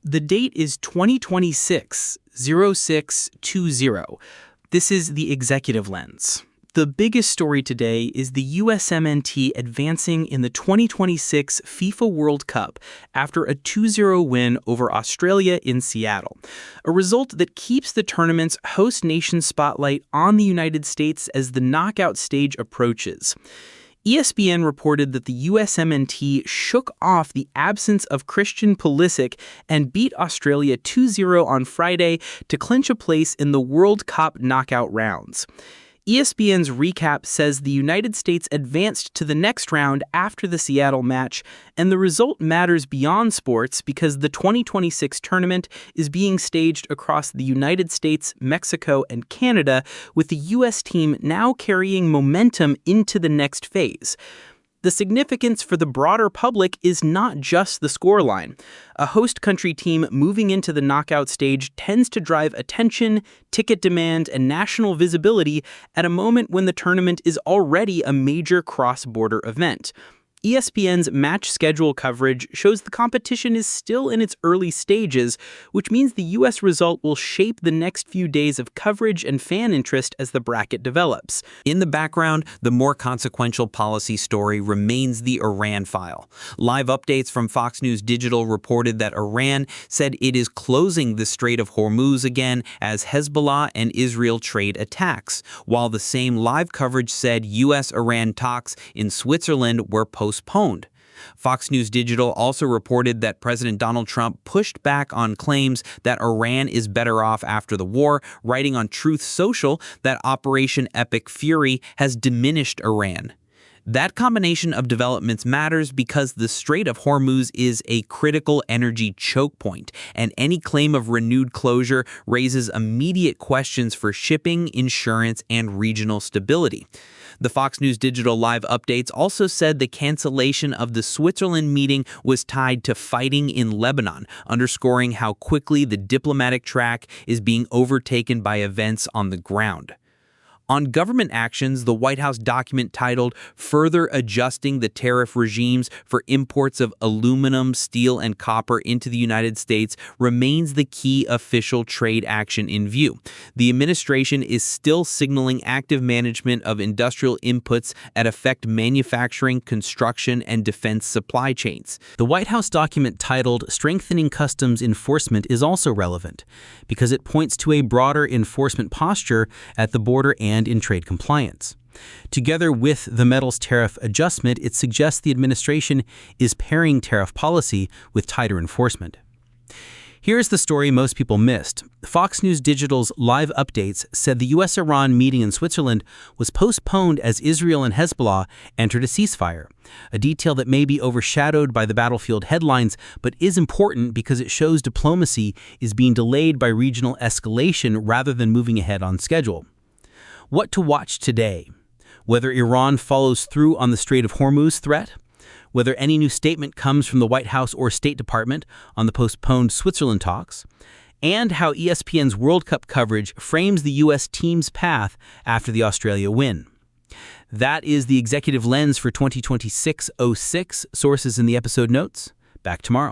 The date is 2026-06-20. This is the executive lens. The biggest story today is the USMNT advancing in the 2026 FIFA World Cup after a 2-0 win over Australia in Seattle, a result that keeps the tournament's host nation spotlight on the United States as the knockout stage approaches. ESPN reported that the USMNT shook off the absence of Christian Pulisic and beat Australia 2-0 on Friday to clinch a place in the World Cup knockout rounds. ESPN's recap says the United States advanced to the next round after the Seattle match, and the result matters beyond sports because the 2026 tournament is being staged across the United States, Mexico, and Canada, with the U.S. team now carrying momentum into the next phase. The significance for the broader public is not just the scoreline. A host country team moving into the knockout stage tends to drive attention, ticket demand, and national visibility at a moment when the tournament is already a major cross-border event. ESPN's match schedule coverage shows the competition is still in its early stages, which means the U.S. result will shape the next few days of coverage and fan interest as the bracket develops. In the background, the more consequential policy story remains the Iran file. Live updates from Fox News Digital reported that Iran said it is closing the Strait of Hormuz again as Hezbollah and Israel trade attacks, while the same live coverage said U.S.-Iran talks in Switzerland were postponed. Fox News Digital also reported that President Donald Trump pushed back on claims that Iran is better off after the war, writing on Truth Social that Operation Epic Fury has diminished Iran. That combination of developments matters because the Strait of Hormuz is a critical energy choke point, and any claim of renewed closure raises immediate questions for shipping, insurance, and regional stability. The Fox News Digital live updates also said the cancellation of the Switzerland meeting was tied to fighting in Lebanon, underscoring how quickly the diplomatic track is being overtaken by events on the ground. On government actions, the White House document titled Further Adjusting the Tariff Regimes for Imports of Aluminum, Steel, and Copper into the United States remains the key official trade action in view. The administration is still signaling active management of industrial inputs that affect manufacturing, construction, and defense supply chains. The White House document titled Strengthening Customs Enforcement is also relevant because it points to a broader enforcement posture at the border and in trade compliance. Together with the metals tariff adjustment, it suggests the administration is pairing tariff policy with tighter enforcement. Here's the story most people missed. Fox News Digital's live updates said the U.S. Iran meeting in Switzerland was postponed as Israel and Hezbollah entered a ceasefire, a detail that may be overshadowed by the battlefield headlines, but is important because it shows diplomacy is being delayed by regional escalation rather than moving ahead on schedule. What to watch today? Whether Iran follows through on the Strait of Hormuz threat, whether any new statement comes from the White House or State Department on the postponed Switzerland talks, and how ESPN's World Cup coverage frames the U.S. team's path after the Australia win. That is the executive lens for 2026-06. Sources in the episode notes. Back tomorrow.